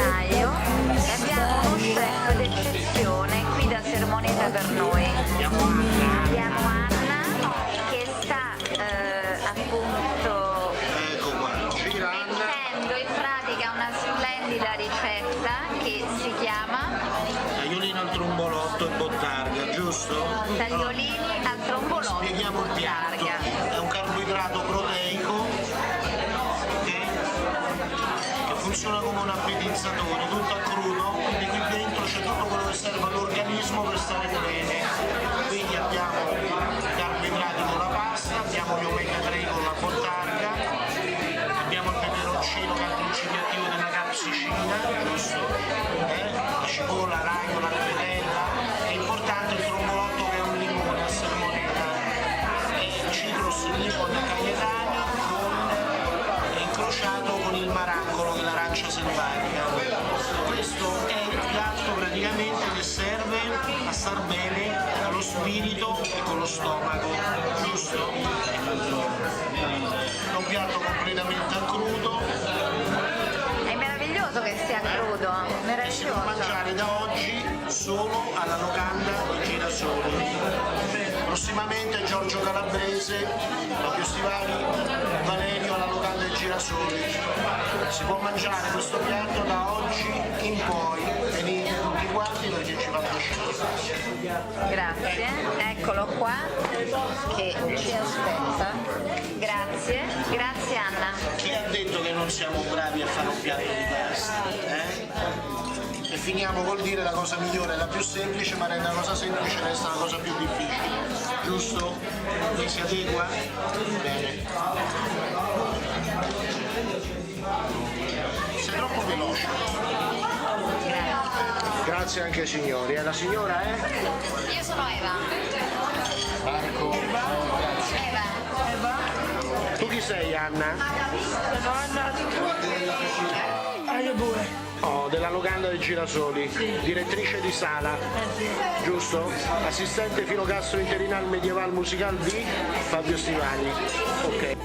gennaio e abbiamo uno chef d'eccezione qui da Sermoneta per noi. Abbiamo Anna che sta appunto mettendo in pratica una splendida ricetta che si chiama tagliolino al trombolotto e bottarga, giusto? tagliolini al trombolotto. Spieghiamo il piatto. È un carboidrato proteico, ok? Che funziona come un appetizzatore, tutto a crudo, quindi qui dentro c'è tutto quello che serve all'organismo per stare bene. Quindi abbiamo i carboidrati con la pasta, abbiamo gli omega 3 con la bottarga, abbiamo il peperoncino che è il principio attivo della capsicina, giusto? La cipolla, l'aglio, la petella, è importante il trombolotto che è un limone a Sermoneta, e il citrus limon cayetani incrociato con il marancolo, che è l'arancia selvatica. Questo è il piatto praticamente che serve a star bene con lo spirito e con lo stomaco, giusto? È un piatto completamente a crudo. È meraviglioso che sia crudo, E si può mangiare da oggi solo alla locanda di Girasoli. Prossimamente Giorgio Calabrese, Fabio Stivali, Valerio alla locanda di Girasoli. Si può mangiare questo piatto da oggi in poi. Venite tutti quanti perché ci fa piacere. Grazie, eccolo qua che ci aspetta. Grazie, grazie Anna. Chi ha detto che non siamo bravi a fare un piatto di pasta? E finiamo col dire la cosa migliore è la più semplice, ma rende la cosa semplice resta la cosa più difficile. Giusto? Chi si adegua? Bene. Sei troppo veloce. Grazie anche ai signori. E la signora è? Io sono Eva. Marco. Eva. Tu chi sei, Anna? Oh, della locanda dei Girasoli, direttrice di sala, giusto? Assistente filogastro interinal medieval musical di Fabio Stivali. Ok.